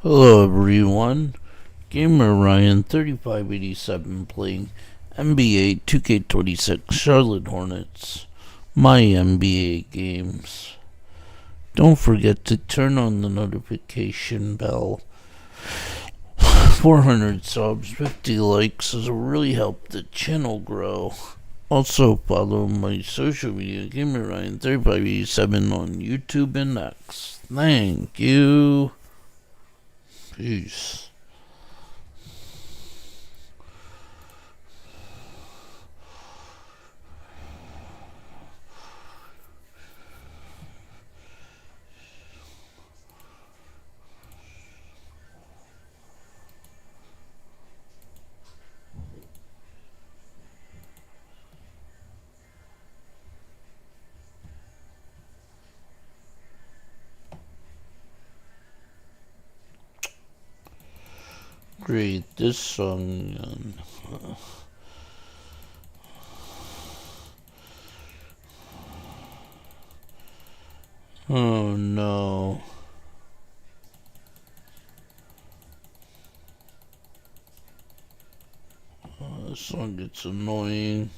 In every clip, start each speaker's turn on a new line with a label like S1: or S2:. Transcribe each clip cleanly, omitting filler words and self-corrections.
S1: Hello everyone, Gamer Ryan 3587 playing NBA 2K26 Charlotte Hornets, my NBA games. Don't forget to turn on the notification bell. 400 subs, 50 likes has really helped the channel grow. Also follow my social media, Gamer Ryan 3587 on YouTube and X. Thank you. Peace. Great, this song. Oh no. This song gets annoying.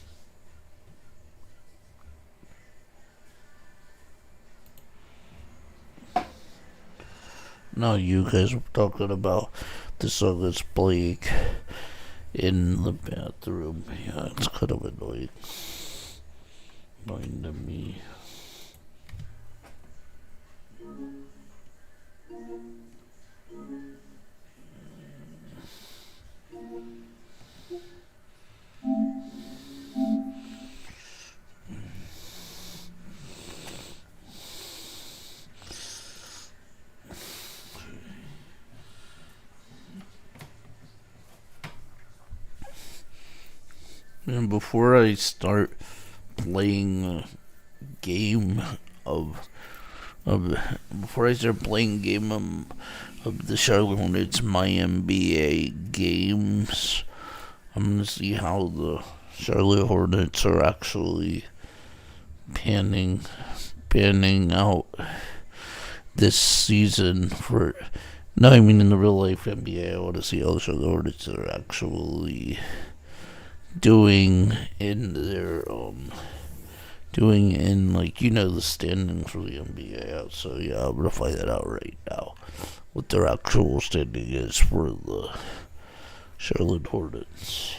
S1: Now you guys were talking about the song that's playing in the bathroom. Yeah, it's kind of annoying. Annoying to me. And before I start playing a game of before I start playing game of the Charlotte Hornets, my NBA games, I'm gonna see how the Charlotte Hornets are actually panning out this season for. No, I mean in the real life NBA. I want to see how the Charlotte Hornets are actually doing in their doing in, like, the standings for the NBA out. So yeah, I'm gonna find that out right now. What their actual standing is for the Charlotte Hornets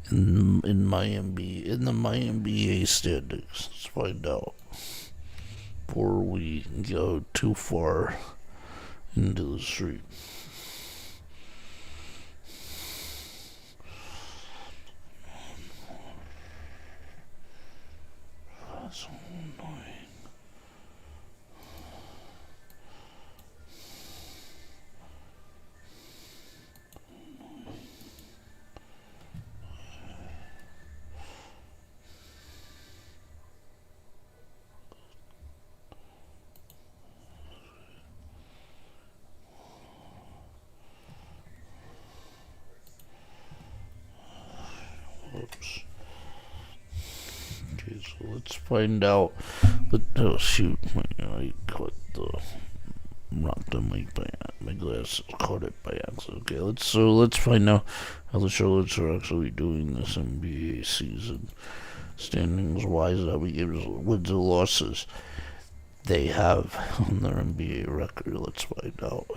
S1: in my NBA standings. Let's find out before we go too far into the street. That's so annoying. Oops. Okay, so let's find out. Oh shoot! I caught knocked the mic by my glasses. Caught it by accident. Okay, let's find out how the Charlottes are actually doing this NBA season, standings wise. How many games, wins or losses they have on their NBA record. Let's find out.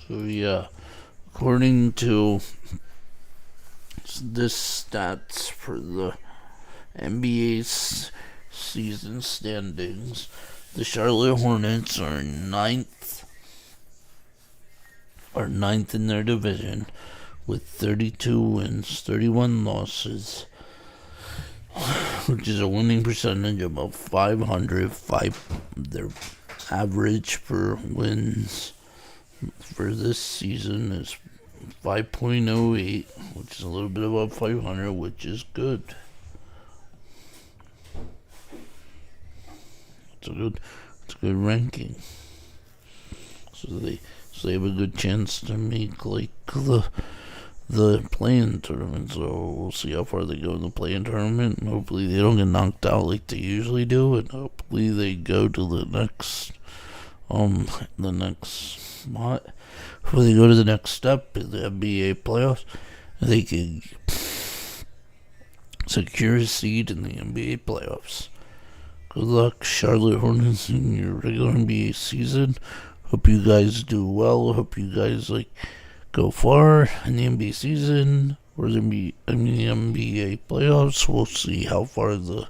S1: So yeah, according to this stats for the NBA's season standings, the Charlotte Hornets are ninth in their division with 32 wins, 31 losses, which is a winning percentage of about 500. Their average for wins for this season is 5.08, which is a little bit above 500, which is good. It's a good ranking. So they have a good chance to make like the play-in tournament. So we'll see how far they go in the play-in tournament. And hopefully they don't get knocked out like they usually do, and hopefully they go to the next spot. Before they go to the next step in the NBA playoffs, they can secure a seed in the NBA playoffs. Good luck, Charlotte Hornets, in your regular NBA season. Hope you guys do well. Hope you guys go far in the NBA season or the NBA playoffs. We'll see how far the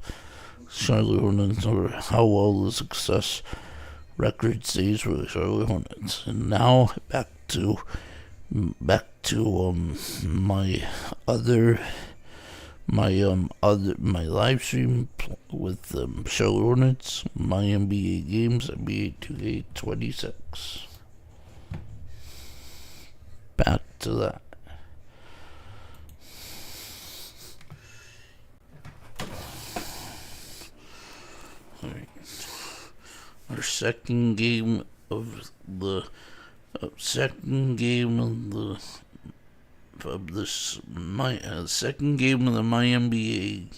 S1: Charlotte Hornets or how well the success record stays for the Charlotte Hornets. And now back to my live stream with Charlotte Hornets, my NBA games, NBA 2K26. Back to that. Alright. Our second game of the second game of the my NBA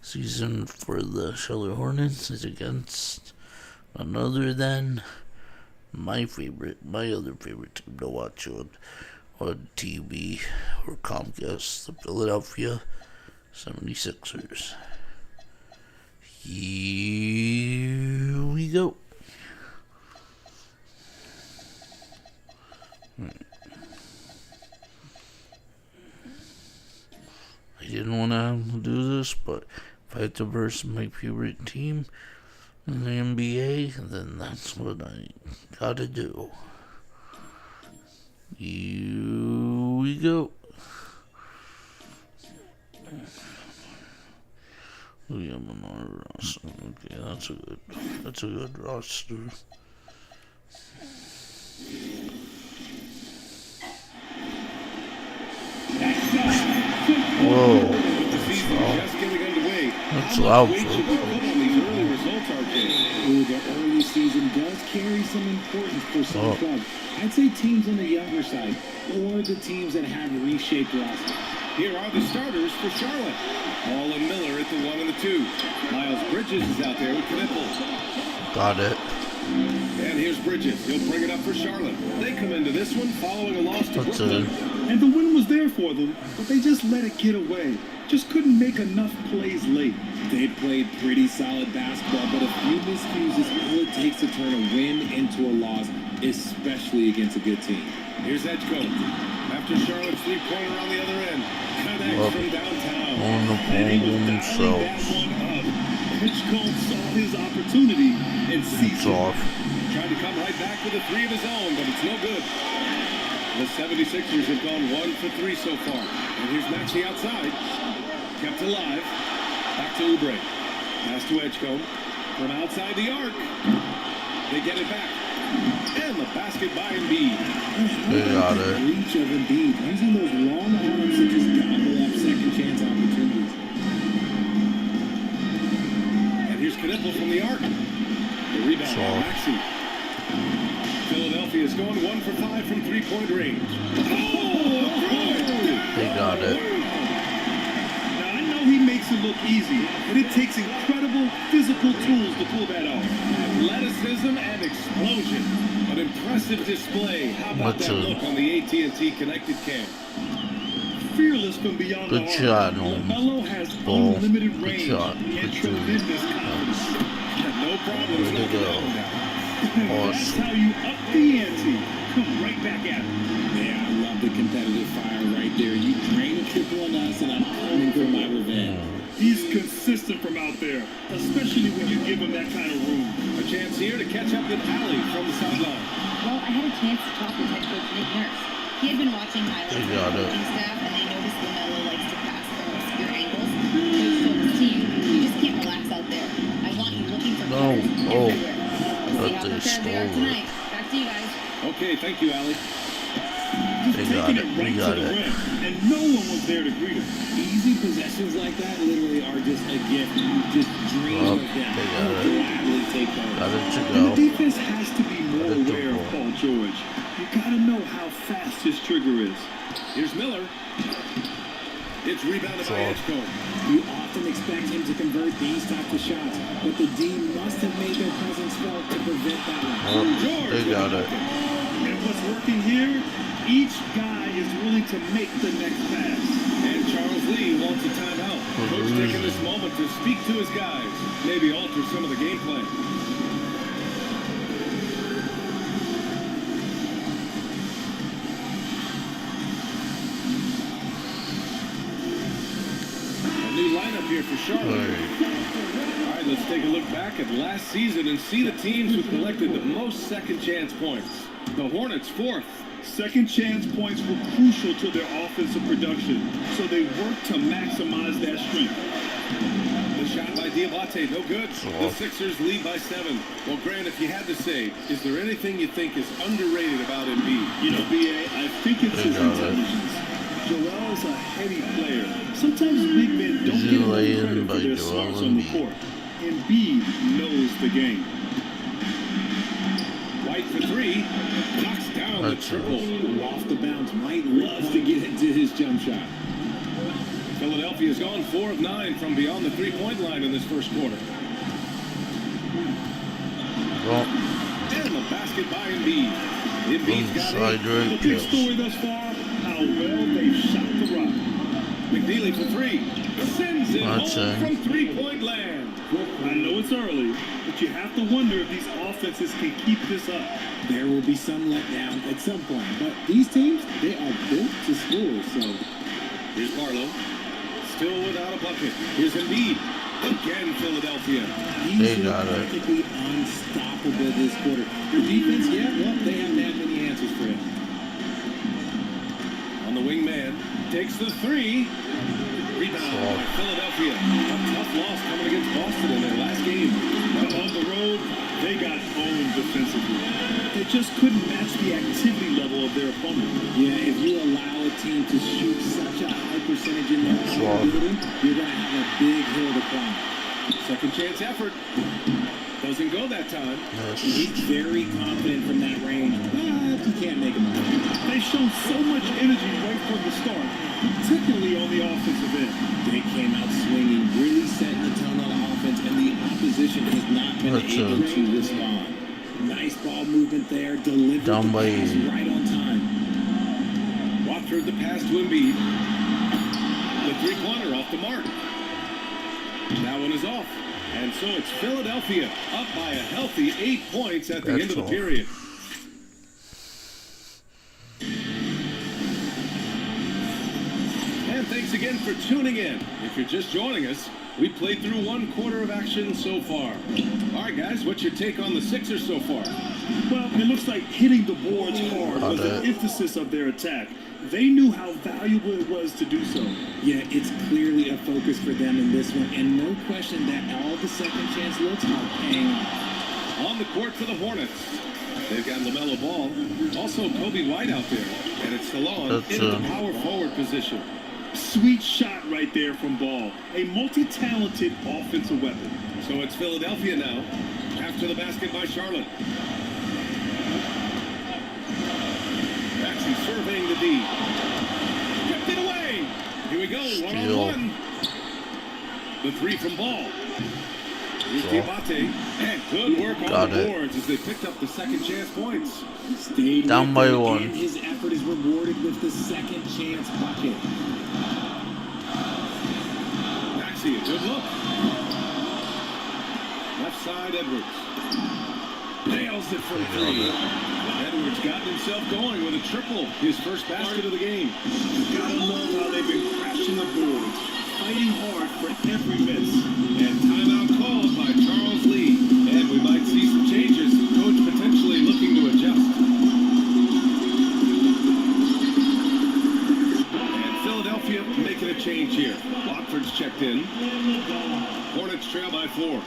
S1: season for the Charlotte Hornets is against none other than my other favorite team to watch on TV or Comcast, the Philadelphia 76ers. Here we go. I didn't want to do this, but if I had to verse my favorite team in the NBA, then that's what I gotta do. Here we go. We have another roster. Okay, that's a good roster. Whoa. That's loud, folks.
S2: The early season does carry some importance for some clubs. I'd say teams on the younger side, or the teams that have reshaped rosters.
S3: Here are the starters for Charlotte. Hall and Miller at the 1 and the 2. Miles Bridges is out there with Knipple.
S1: Got it.
S3: And here's Bridges. He'll bring it up for Charlotte. They come into this one following a loss to Brooklyn.
S2: And the win was there for them, but they just let it get away. Just couldn't make enough plays late.
S4: They played pretty solid basketball, but a few miscues is all it takes to turn a win into a loss, especially against a good team.
S3: Here's Edgecombe. After Charlotte's three-pointer on the other end. Connects from downtown.
S1: On the pole themselves.
S2: Edgecombe saw his opportunity and seized it.
S3: Tried to come right back with a three of his own, but it's no good. The 76ers have gone 1 for 3 so far. And here's Maxey outside. Kept alive. Back to Oubre. Pass to Edgecombe. From outside the arc. They get it back. And the basket by Embiid.
S1: They got it.
S2: Reach of Embiid. Using those long arms to just gobble up second chance opportunities.
S3: And here's Knipple from the arc. The rebound by Maxey. Philadelphia is going 1 for 5 from three-point range.
S1: They got it.
S2: Now, I know he makes it look easy, but it takes incredible physical tools to pull that off.
S3: Athleticism and explosion. An impressive display. How about that look on the AT&T connected cam?
S2: Fearless from beyond the arc.
S1: Good shot,
S2: LaMelo has unlimited range and tremendous confidence.
S3: No problem.
S1: Way to go.
S2: That's how you up the ante. Come right back
S3: back at it.
S4: Yeah, I love the competitive fire right there. You drain a triple on us, and I'm coming for my revenge.
S3: He's consistent from out there, especially when you give him that kind of room. A chance here to catch up with Allie from the sideline.
S5: Well, I had a chance to talk with head coach Nick Nurse. He had been watching highlights of the coaching staff, and they noticed LaMelo likes to pass from obscure angles. Coach told his team, you just can't relax out there. I want you looking for cutters everywhere. We'll see how prepared they are tonight. Back to you guys.
S3: Okay, thank you, Allie.
S2: Just taking it right to the rim, and no one was there to greet him.
S4: Easy possessions like that literally are just a gift. You just dream of them. I'll gladly take those.
S2: And the defense has to be more aware of Paul George. You gotta know how fast his trigger is.
S3: Here's Miller. It's rebounded by Edgecombe.
S4: You often expect him to convert these types of shots, but the D must have made their presence felt to prevent that one.
S2: George,
S1: They got it.
S2: and what's working here? Each guy is willing to make the next pass.
S3: And Charles Lee wants a timeout. Coach taking this moment to speak to his guys. Maybe alter some of the game plan. A new lineup here for Charlotte. All right, let's take a look back at last season and see the teams who collected the most second chance points. The Hornets, 4th.
S2: Second chance points were crucial to their offensive production, so they worked to maximize that strength.
S3: The shot by Diabate, no good. The Sixers lead by 7. Well, Grant, if you had to say, is there anything you think is underrated about Embiid?
S2: You know, B.A., I think it's his intelligence. Joel's a heady player. Sometimes big men don't get enough credit for their smarts on the court. Embiid knows the game.
S3: White for 3. Knocks down the triple.
S4: Off the bounce, White loves to get into his jump shot.
S3: Philadelphia's gone 4 of 9 from beyond the three-point line in this first quarter.
S1: Well,
S3: And the basket by Embiid. Embiid's got
S1: inside
S3: it.
S2: The big story thus far, how well they've shot the rock.
S3: McNeely for 3. Sends it
S1: That's
S3: home
S1: it.
S3: from three-point land.
S2: I know it's early, but you have to wonder if these offenses can keep this up.
S4: There will be some letdown at some point, but these teams, they are built to score, so.
S3: Here's Barlow. Still without a bucket. Here's Embiid. Again, Philadelphia.
S4: He's
S1: They got it.
S4: practically unstoppable this quarter. The defense, yeah, well, they haven't had many answers for him.
S3: On the wing man. Takes the 3. Rebound by Philadelphia. A tough loss coming against Boston in their last game.
S2: But on the road, they got owned defensively. They just couldn't match the activity level of their opponent.
S4: Yeah, if you allow a team to shoot such a high percentage in their own building, you're going to have a big hill to climb.
S3: Second chance effort. Doesn't go that time.
S4: He's very confident from that range, but he can't make him out.
S2: They've shown so much energy right from the start, particularly on the offensive end.
S4: They came out swinging, really setting the tone on offense, and the opposition has not been able to respond. Nice ball movement there, delivered the
S1: Down by
S4: pass right on time.
S3: Watford the pass to Embiid. The three-pointer off the mark. That one is off. And so it's Philadelphia up by a healthy 8 points at the end of the period. And thanks again for tuning in. If you're just joining us, we played through 1 quarter of action so far. All right, guys, what's your take on the Sixers so far?
S2: Well, it looks like hitting the boards hard was the emphasis of their attack. They knew how valuable it was to do so.
S4: Yeah, it's clearly a focus for them in this one, and no question that all the second chance looks are paying off.
S3: On the court for the Hornets. They've got LaMelo Ball. Also Kobe White out there. And it's Salon in the power forward position.
S2: Sweet shot right there from Ball. A multi-talented offensive weapon.
S3: So it's Philadelphia now. After the basket by Charlotte. Maxey surveying the D. Kept it away. Here we go. One-on-one. The 3 from Ball. Here's Diabate. And good work on the boards as they picked up the second chance points.
S4: Stayed
S1: Down by 1.
S4: And his effort is rewarded with the second chance bucket.
S3: Maxey, a good look. Left side, Edwards.
S2: Nails it for three.
S3: Edwards got himself going with a triple, his first basket of the game.
S2: You gotta love how they've been crashing the boards, fighting hard for every miss.
S3: And timeout called by Charles Lee. And we might see some changes. Coach potentially looking to adjust. And Philadelphia making a change here. Watford's checked in. Hornets trail by 4.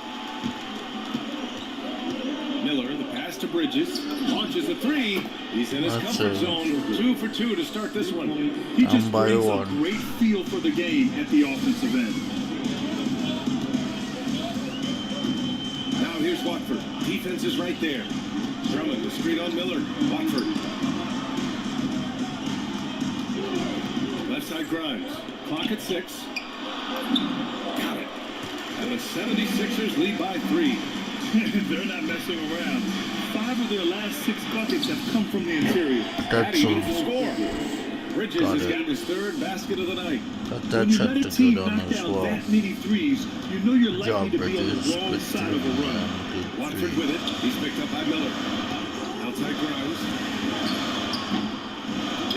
S3: Miller, the pass to Bridges, launches a 3. He's in his comfort zone. 2 for 2 to start this one.
S2: He just brings a great feel for the game at the offensive end.
S3: Now here's Watford. Defense is right there. Drummond, the screen on Miller. Watford. Left side Grimes. Clock at 6. Got it. And the 76ers lead by 3.
S2: They're not messing around. 5 of their last 6 buckets have come from the interior.
S1: That's
S3: Even to score. Bridges has gotten his 3rd basket of the night.
S2: When you let a team knock down that many threes, you know you're likely to be on the wrong side of a run.
S3: Watford with it. He's picked up by Miller. Outside Grimes.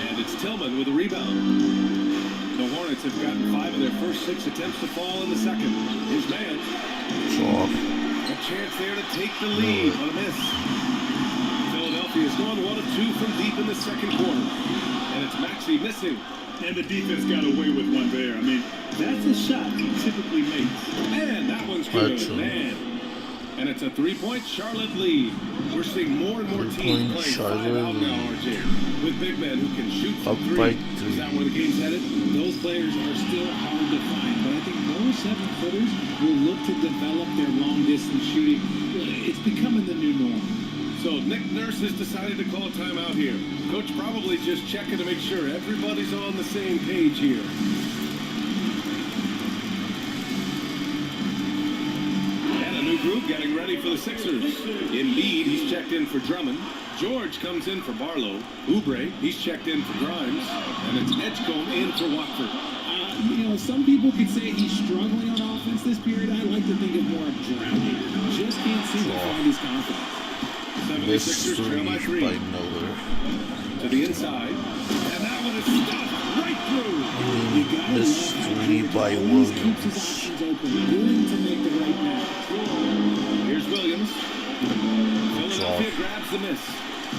S3: And it's Tillman with a rebound. The Hornets have gotten 5 of their first 6 attempts to fall in the second. His man. A chance there to take the lead on a miss. Philadelphia is going 1 of 2 from deep in the second quarter. And it's Maxey missing.
S2: And the defense got away with one there. I mean, that's a shot he typically makes.
S3: And that one's good, man. And it's a 3-point Charlotte lead. We're seeing more and more teams playing 5 out now, RJ. With big men who can shoot from 3. Is that where the game's headed?
S4: Those players are still hard to find, but I think more 7-footers will look to develop their long-distance shooting. It's becoming the new norm.
S3: So Nick Nurse has decided to call a timeout here. Coach probably just checking to make sure everybody's on the same page here. And a new group getting ready for the Sixers. Embiid, he's checked in for Drummond. George comes in for Barlow. Oubre, he's checked in for Grimes. And it's Edgecombe in for Watford.
S4: Some people could say he's struggling on offense this period. I like to think of more of drowning. Just can't seem to find his confidence.
S3: 76ers trail by 3.
S1: Miller.
S3: To the inside. And that one is stuffed right through.
S1: This 3 by
S4: Williams. Keeps his options open, willing to make the right pass.
S3: Here's Williams. Philadelphia grabs the miss.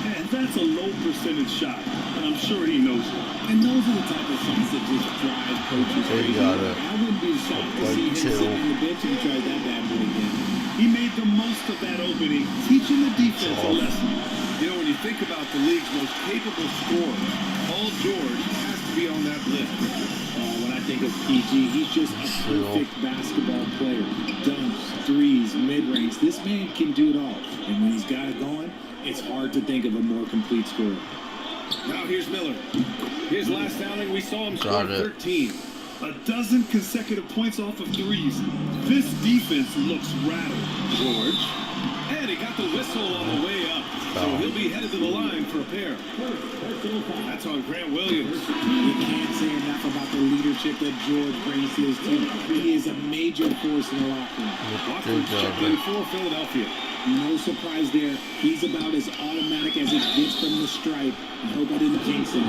S2: Man, that's a low percentage shot, and I'm sure he knows it.
S4: And those are the type of shots that just drive coaches crazy. I wouldn't be shocked to see him sitting on the bench and try that bad boy again.
S2: He made the most of that opening, teaching the defense a lesson.
S3: You know, when you think about the league's most capable scorer, Paul George has to be on that list.
S4: When I think of PG, he's just a perfect basketball player. Dunks, threes, mid-range. This man can do it all. And when he's got it going, it's hard to think of a more complete scorer.
S3: Now here's Miller. His last outing, we saw him score 13.
S2: A dozen consecutive points off of threes. This defense looks rattled.
S3: George. And he got the whistle on the way up. So he'll be headed to the line for a pair. That's on Grant Williams.
S4: You can't say enough about the leadership that George brings to his team. He is a major force in the locker room.
S3: Watford's checked in for Philadelphia.
S4: No surprise there. He's about as automatic as it gets from the stripe. I hope I didn't jinx him.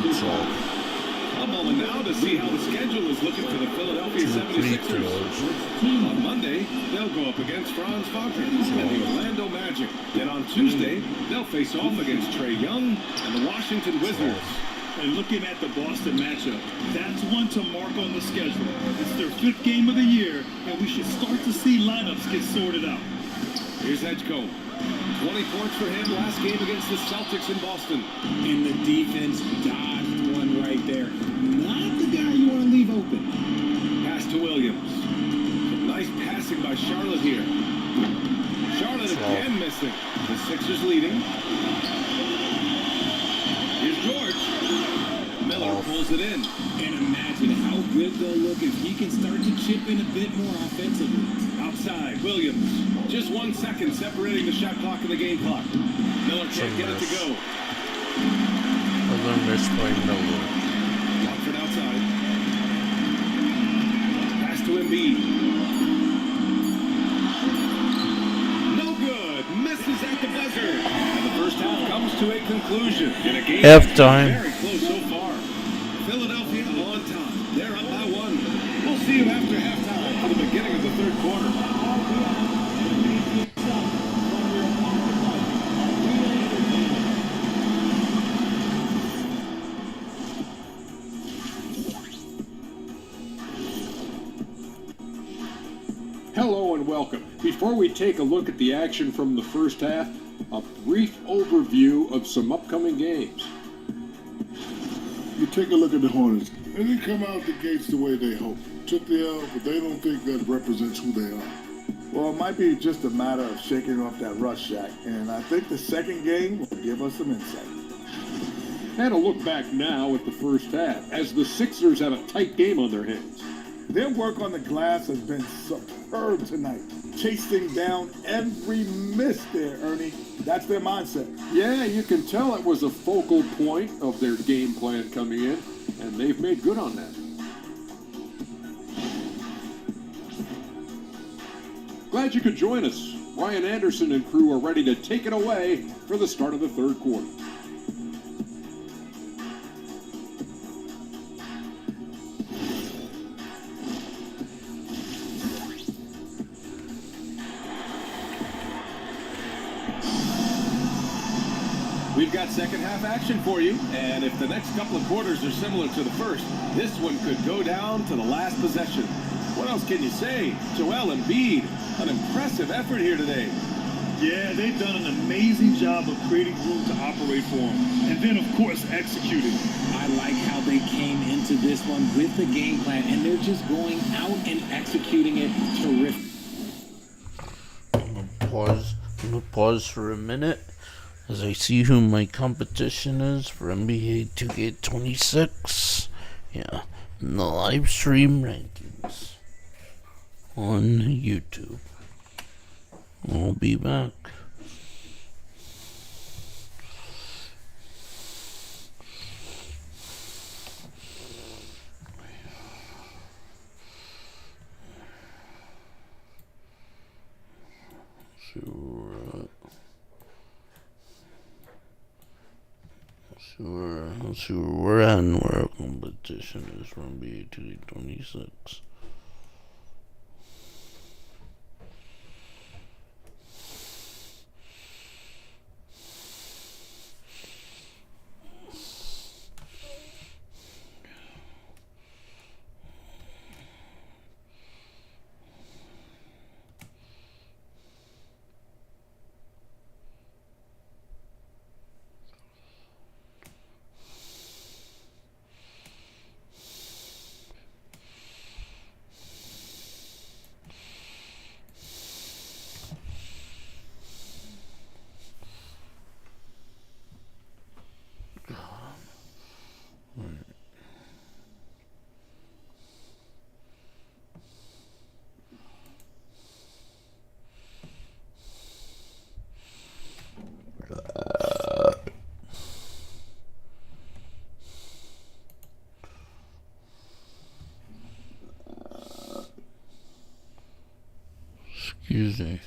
S3: A moment now to see how the schedule is looking for the Philadelphia 76ers. On Monday, they'll go up against Franz Wagner and the Orlando Magic. Then on Tuesday, they'll face off against Trae Young and the Washington Wizards.
S2: And looking at the Boston matchup, that's one to mark on the schedule. It's their 5th game of the year, and we should start to see lineups get sorted out.
S3: Here's Edgecombe. 20 points for him last game against the Celtics in Boston.
S4: And the defense dodged one right there. Not the guy you want to leave open.
S3: Pass to Williams. Some nice passing by Charlotte here. Charlotte again missing. The Sixers leading. Here's George. Miller pulls it in.
S4: And imagine how good they'll look if he can start to chip in a bit more offensively.
S3: Outside, Williams. Just 1 second separating the shot clock and the game clock. Miller can't get it to go.
S1: Another miss by Miller.
S3: Watford outside. Pass to Embiid. No good. Misses at the buzzer. to a conclusion in a game
S1: Halftime.
S3: very close so far. Philadelphia on top. They're up by 1. We'll see you after halftime for the beginning of the third quarter.
S6: Hello and welcome. Before we take a look at the action from the first half, a brief overview of some upcoming games.
S2: You take a look at the Hornets, and they come out the gates the way they hope. Took the L, but they don't think that represents who they are.
S7: Well, it might be just a matter of shaking off that rust, Shaq, and I think the second game will give us some insight.
S6: And a look back now at the first half, as the Sixers have a tight game on their hands.
S7: Their work on the glass has been superb tonight. Chasing down every miss there, Ernie. That's their mindset.
S6: Yeah, you can tell it was a focal point of their game plan coming in, and they've made good on that. Glad you could join us. Ryan Anderson and crew are ready to take it away for the start of the third quarter.
S3: We've got second half action for you, and if the next couple of quarters are similar to the first, this one could go down to the last possession. What else can you say? Joel Embiid, an impressive effort here today.
S2: Yeah, they've done an amazing job of creating room to operate for him. And then, of course, executing.
S4: I like how they came into this one with the game plan, and they're just going out and executing it terrific.
S1: I'm gonna pause for a minute as I see who my competition is for NBA 2K26. Yeah, in the live stream rankings on YouTube. I'll be back. Let's see where we're at and where our competition is from NBA 2K26. Excuse me.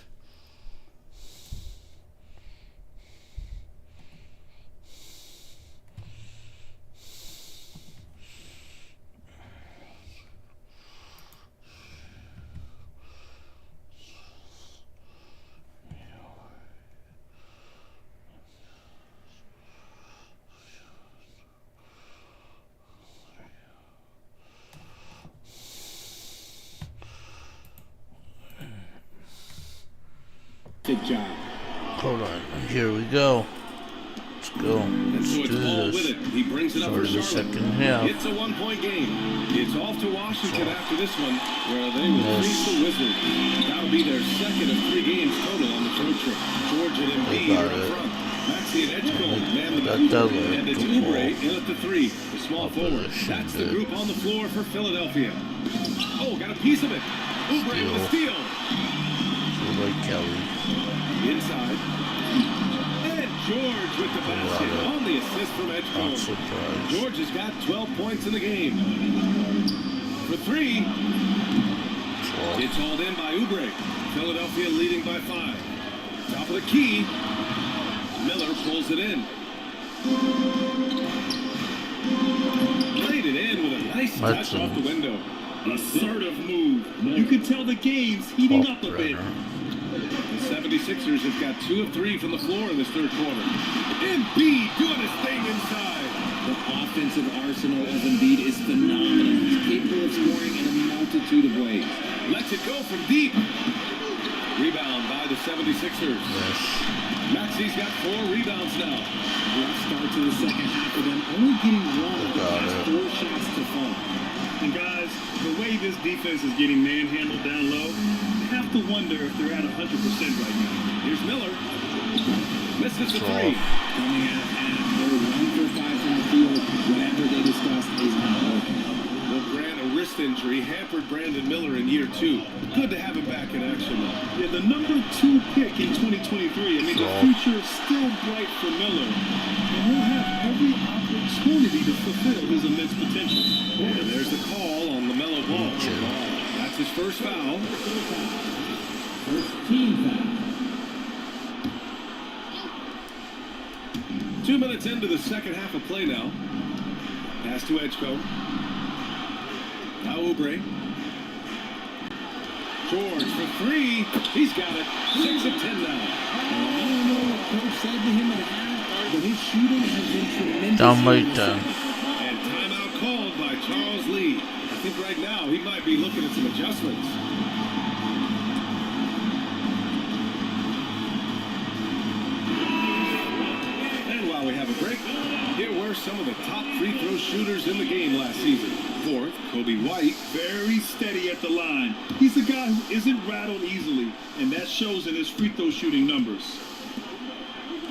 S4: Good job.
S1: Hold on. Here we go. Let's go. Let's do this.
S3: He brings it up for
S1: Start of the
S3: Charlotte.
S1: second half.
S3: It's a 1-point game. It's off to Washington after this one, where they will face the Wizards. That'll be their second of 3 games total on the road trip. George and Embiid are up front. Maxey and Edgecombe man the booth, and it's Oubre in at the 3, the small forward. That's the group on the floor for Philadelphia. Oh, got a piece of it. Oubre with a steal.
S1: Like Kelly.
S3: Inside. And George with the basket on the assist from
S1: Not
S3: Edgecombe.
S1: surprised.
S3: George has got 12 points in the game. For 3, it's hauled in by Oubre. Philadelphia leading by 5. Top of the key. Miller pulls it in. Laid it in with a nice touch off the window.
S2: Assertive move. You can tell the game's heating up a bit.
S3: The 76ers have got 2 of 3 from the floor in this third quarter. Embiid doing his thing inside.
S4: The offensive arsenal of Embiid is phenomenal. He's capable of scoring in a multitude of ways.
S3: Lets it go from deep. Rebound by the 76ers. Maxey's got 4 rebounds now.
S4: Rough start to the second half of them, only getting 1 of the last 4 shots to fall.
S2: And guys, the way this defense is getting manhandled down low, I have to wonder if they're at 100% right now.
S3: Here's Miller. Misses the 3.
S4: Coming out and they're 1 for 5 from the field. Whatever they discussed is not working.
S3: Well, Grant, a wrist injury hampered Brandon Miller in year 2. Good to have him back in action though.
S2: Yeah, the number 2 pick in 2023. I mean, the future is still bright for Miller. And he'll have every opportunity to fulfill his immense potential.
S3: And there's the call on LaMelo Ball. That's his first foul.
S4: First team foul.
S3: 2 minutes into the second half of play now. Pass to Edgecombe. Now Oubre. George for 3. He's got it. 6 of 10 now.
S4: I don't know what coach said to him at half, but his shooting has been tremendous.
S1: Down by 10.
S3: And timeout called by Charles Lee. I think right now he might be looking at some adjustments. And while we have a break, here were some of the top free throw shooters in the game last season. 4th, Kobe White.
S2: Very steady at the line. He's a guy who isn't rattled easily, and that shows in his free throw shooting numbers.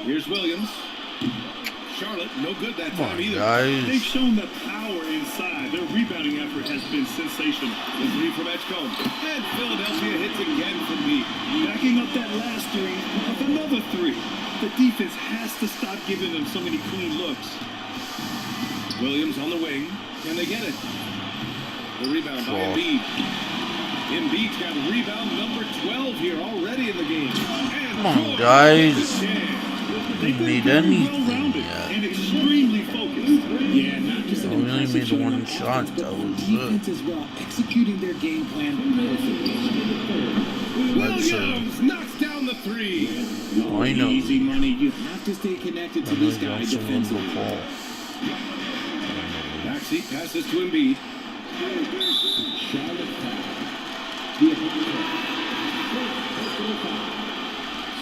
S3: Here's Williams. Charlotte, no good that time either.
S2: They've shown the power inside. Their rebounding effort has been sensational.
S3: The 3 from Edgecombe. And Philadelphia hits again from deep.
S2: Backing up that last 3 with another 3. The defense has to stop giving them so many clean looks.
S3: Williams on the wing. Can they get it? The rebound by Embiid. Embiid's got rebound number 12 here already in the game.
S1: Come on, guys. We need anything yet.
S2: And extremely focused.
S4: Yeah, not just an
S1: We only
S4: impressive
S1: made
S4: shooting
S1: one
S4: on
S1: shot,
S4: offense,
S1: that
S4: but
S1: was
S4: defense
S1: it.
S4: as well, executing their game plan perfectly.
S3: Williams knocks down the 3.
S4: No
S1: I know.
S4: easy money. You have to stay connected to this guy defensively.
S3: Maxey passes to Embiid.
S4: Charlotte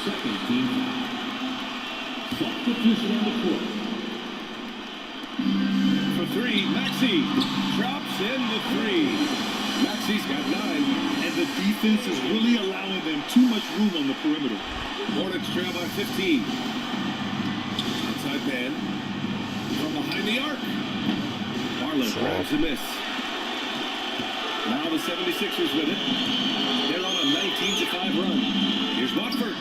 S4: second team substitution on the court.
S3: For 3, Maxey drops in the 3. Maxey's got 9.
S2: And the defense is really allowing them too much room on the perimeter.
S3: Hornets trail by 15. Outside man. From behind the arc. Barlow grabs a miss. Now the 76ers with it. They're on a 19-5 run. Here's Watford.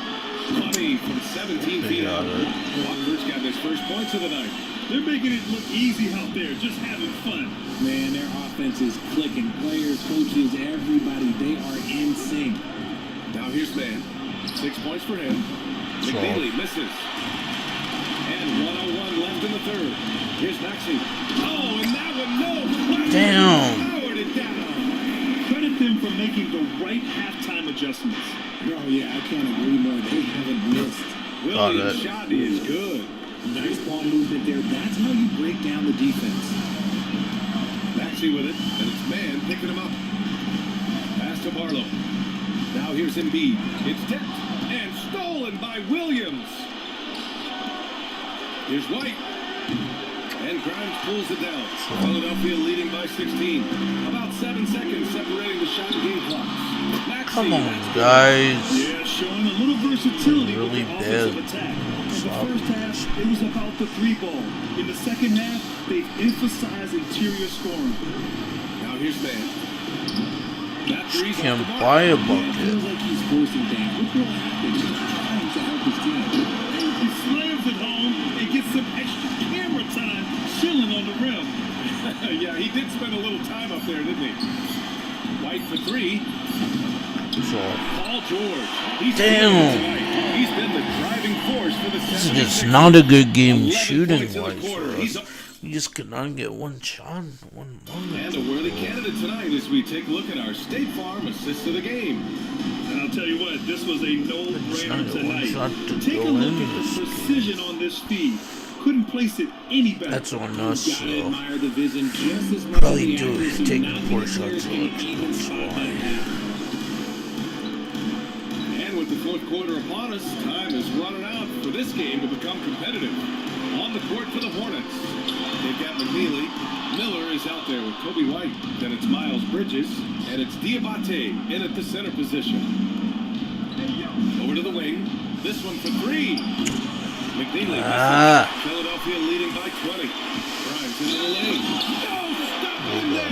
S3: Money from 17 feet out. Watford's got his first points of the night.
S2: They're making it look easy out there, just having fun.
S4: Man, their offense is clicking. Players, coaches, everybody, they are in sync.
S3: Now here's Man. 6 points for him. McNeely misses. And 1:01 left in the third. Here's Maxey. Oh, and that one, no.
S1: Damn.
S3: Powered it down.
S2: Credit them for making the right halftime adjustments.
S4: Oh, yeah, I can't agree more. They haven't missed.
S3: Williams' shot is good.
S4: Nice ball movement there. That's how you break down the defense.
S3: Maxey with it, and it's Man picking him up. Pass to Barlow. Now here's Embiid. It's tipped and stolen by Williams. Here's White. And Grimes pulls it down. Philadelphia leading by 16. About 7 seconds separating the shot and game clocks. Maxey,
S1: Come on, guys.
S2: Yeah, showing a little versatility
S1: Really
S2: with the offensive
S1: bad.
S2: attack. In the first half, it was about the 3 ball. In the second half, they've emphasized interior scoring.
S3: Now here's Man. That three's off
S1: Can't
S3: the mark.
S1: buy a
S4: It
S1: bucket.
S4: feels like he's forcing things. Look what happened. He's trying to help his team.
S2: He slams it home and gets some extra camera time chilling on the rim.
S3: Yeah, he did spend a little time up there, didn't he? White for 3. Paul George.
S1: Damn.
S3: He's been the driving force for the
S1: This is
S3: 76ers.
S1: just not a good game
S3: 11
S1: shooting
S3: points in the
S1: wise
S3: quarter.
S1: for
S3: He's
S1: us. We just could not get one shot, one moment.
S3: And a worthy candidate tonight as we take a look at our State Farm assist of the game.
S2: And I'll tell you what, this was a no-brainer tonight. Take a
S1: go
S2: look
S1: in
S2: at
S1: this
S2: the precision on this feed. Couldn't place it any better.
S1: That's on us,
S4: Gotta
S1: so
S4: admire the vision just as much
S1: probably
S4: as the
S1: do
S4: accuracy.
S1: take
S4: Not
S1: four
S4: many players
S1: shots
S4: can
S1: on
S4: even spot that half.
S3: And with the fourth quarter upon us, time is running out for this game to become competitive. On the court for the Hornets, they've got McNeely. Miller is out there with Kobe White. Then it's Miles Bridges, and it's Diabate in at the center position. Over to the wing. This one for three. McNeely. Philadelphia leading by 20. Drives into the lane. Oh, stop him there.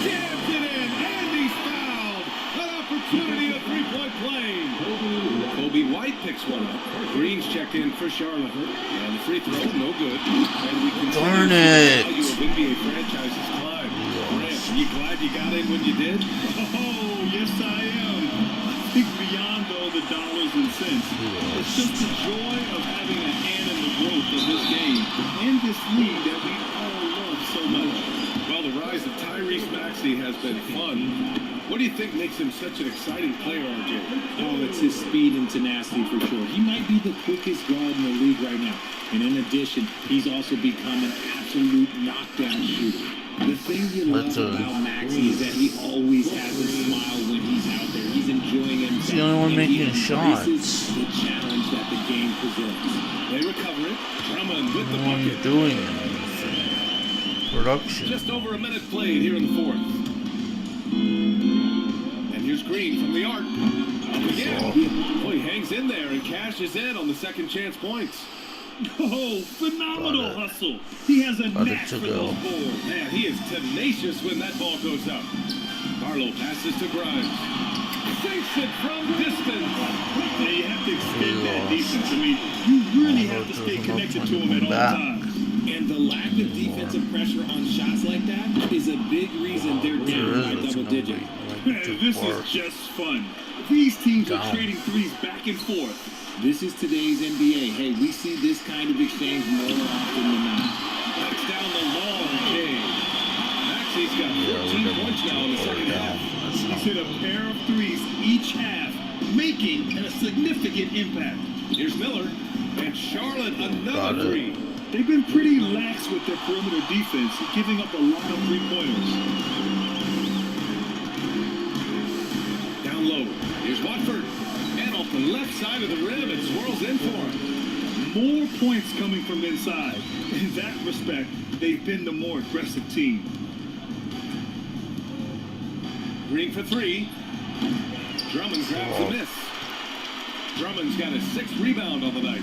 S3: Jams it in, and he's fouled. An opportunity, a three-point play. Kobe White picks one up. Green's checked in for Charlotte. And the free throw, no good. And we continue
S1: Darn
S3: to
S1: it.
S3: see the value of NBA franchises climb. Grant, are you glad you got in when you did?
S2: Oh, yes I am. I think beyond though the dollars and cents, it's just the joy of having a hand in the growth of this game and this league that we all love so much.
S3: Well, the rise of Tyrese Maxey has been fun. What do you think makes him such an exciting player, RJ?
S4: Oh, it's his speed and tenacity for sure. He might be the quickest guard in the league right now. And in addition, he's also become an absolute knockdown shooter. The thing you love about Maxey is that he always has a smile when he's out there. He's enjoying himself.
S1: He's the only one
S4: and he
S1: making shots.
S4: embraces the challenge that the game presents.
S3: They recover it. Drummond with the
S1: No one's
S3: bucket.
S1: doing anything. Production.
S3: Just over a minute played here in the fourth. And here's Green from the arc. Up again. Boy, he hangs in there and cashes in on the second chance points.
S2: Oh, phenomenal hustle. He has a knack for those boards.
S3: Man, he is tenacious when that ball goes up. Carlo passes to Grimes. Sinks it from distance.
S2: Yeah, you have to extend that defense. I mean, you really have to stay connected to him at all times.
S4: And the lack of defensive pressure on shots like that is a big reason they're down by double digits.
S2: Man, this is just fun. These teams are trading threes back and forth.
S4: This is today's NBA. Hey, we see this kind of exchange more often than not.
S3: Knocks down the long game. Maxey's got 14 points now in the second half.
S2: He's hit a pair of threes each half, making a significant impact.
S3: Here's Miller. And Charlotte another three.
S2: They've been pretty lax with their perimeter defense, giving up a lot of three-pointers.
S3: Down low. Here's Watford. And off the left side of the rim, it swirls in for him.
S2: More points coming from inside. In that respect, they've been the more aggressive team.
S3: Green for three. Drummond grabs the miss. Drummond's got his sixth rebound on the night.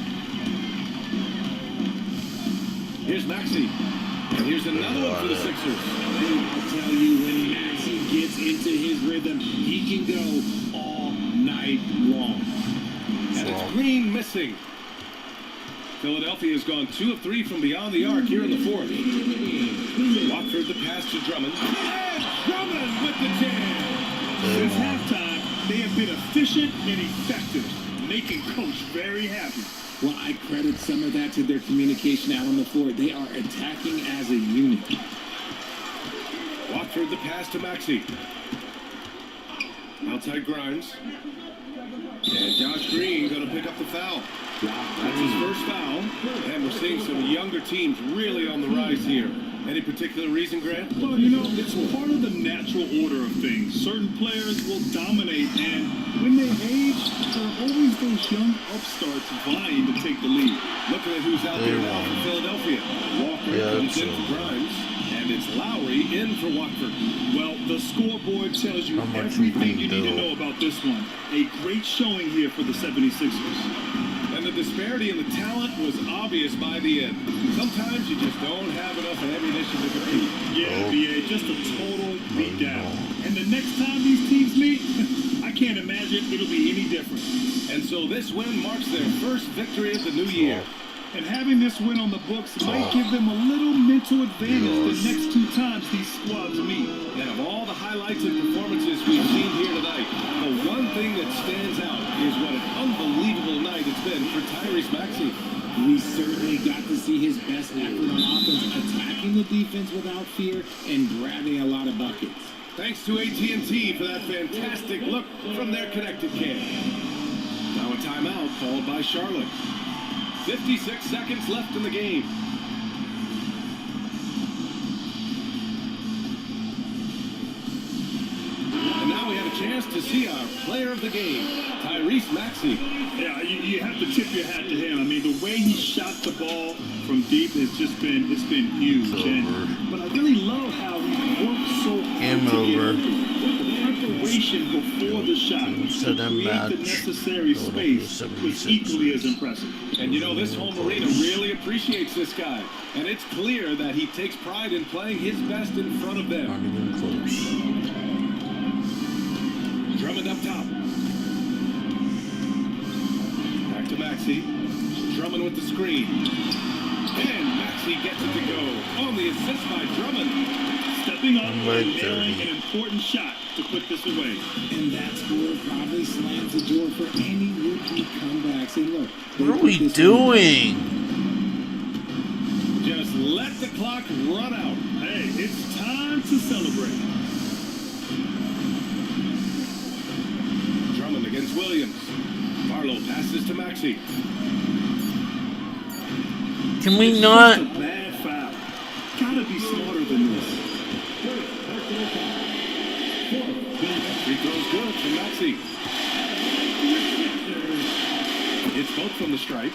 S3: Here's Maxey. And here's another one for the Sixers.
S4: I'll tell you, when Maxey gets into his rhythm, he can go all night long.
S3: And it's Green missing. Philadelphia has gone 2 of 3 from beyond the arc here in the fourth. Watford the pass to Drummond. And Drummond with the jam.
S2: Since halftime, they have been efficient and effective, making Coach very happy.
S4: Well, I credit some of that to their communication out on the floor. They are attacking as a unit.
S3: Watford the pass to Maxey. Outside Grimes. And Josh Green going to pick up the foul. That's his first foul. And we're seeing some younger teams really on the rise here. Any particular reason, Grant?
S2: Well, you know, it's part of the natural order of things. Certain players will dominate, and when they age, there are always those young upstarts vying to take the lead.
S3: Looking at who's out there now for Philadelphia. Walker comes in for Grimes. And it's Lowry in for Watford.
S2: Well, the scoreboard tells you everything you need to know about this one. A great showing here for the 76ers.
S3: And the disparity in the talent was obvious by the end. Sometimes you just don't have enough ammunition to compete.
S2: Yeah, BA, just a total beatdown. And the next time these teams meet, I can't imagine it'll be any different.
S3: And so this win marks their first victory of the new year.
S2: And having this win on the books might give them a little mental advantage the next 2 times these squads meet.
S3: And of all the highlights and performances we've seen here tonight, the one thing that stands out is what an unbelievable night it's been for Tyrese Maxey.
S4: We certainly got to see his best effort on offense, attacking the defense without fear and grabbing a lot of buckets.
S3: Thanks to AT&T for that fantastic look from their connected cam. Now a timeout called by Charlotte. 56 seconds left in the game. And now we have a chance to see our player of the game, Tyrese Maxey.
S2: Yeah, you have to tip your hat to him. I mean, the way he shot the ball from deep has just been, it's been huge. But I really love how he worked so hard
S1: Game
S2: to get
S1: over.
S2: the preparation before the shot
S1: So
S2: to
S1: then
S2: create the
S1: match.
S2: necessary space was equally as impressive.
S3: And you know, this home arena really appreciates this guy. And it's clear that he takes pride in playing his best in front of them.
S1: Not even close.
S3: Drummond up top. Back to Maxey. Drummond with the screen. And Maxey gets it to go on the assist by Drummond.
S2: Stepping up
S1: Number
S2: and nailing
S1: 30.
S2: an important shot to put this away.
S4: And that score probably slams the door for any would-be comebacks. And look, they
S1: What are
S4: put
S1: we
S4: this
S1: doing?
S3: Just let the clock run out.
S2: Hey, it's time to celebrate.
S3: Drummond against Williams. Barlow passes to Maxey.
S1: Can we
S2: It's
S1: not?
S2: just a bad foul. Gotta be smarter than this.
S3: Free throws good from Maxey. It's both from the stripe.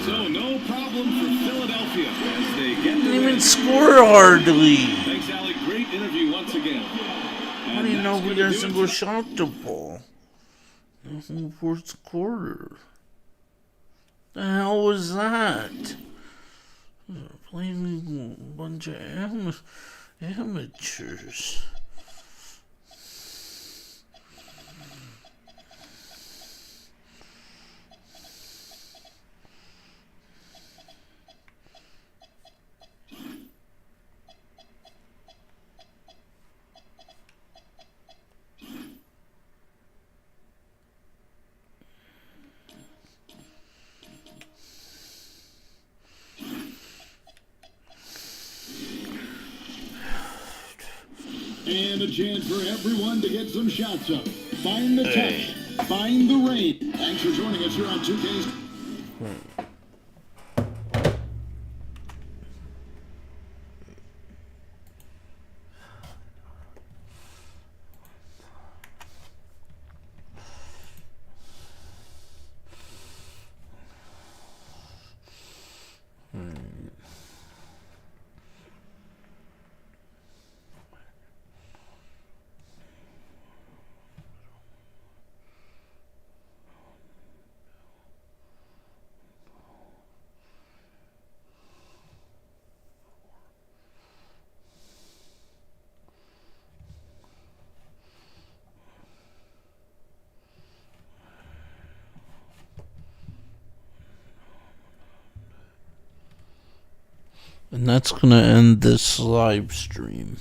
S3: So no problem for Philadelphia as they get the
S1: Didn't
S3: win.
S1: even score hardly.
S3: Thanks, Alec. Great interview once again.
S1: I didn't know we got a single shot to ball. In the fourth quarter. The hell was that? Playing a bunch of amateurs.
S8: And a chance for everyone to get some shots up. Find the touch. Find the rain. Thanks for joining us here on 2K's.
S1: And that's going to end this live stream.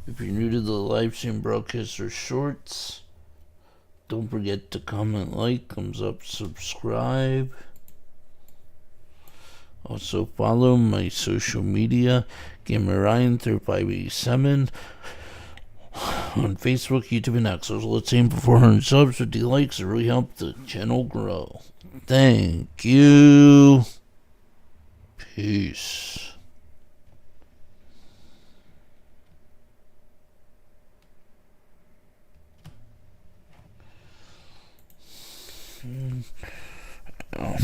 S1: If you're new to the live stream broadcast or shorts, don't forget to comment, like, thumbs up, subscribe. Also follow my social media, GamerRyan3587 on Facebook, YouTube, and X. So let's aim for 400 subs. 50 likes. It really help the channel grow. Thank you. Peace. Oh.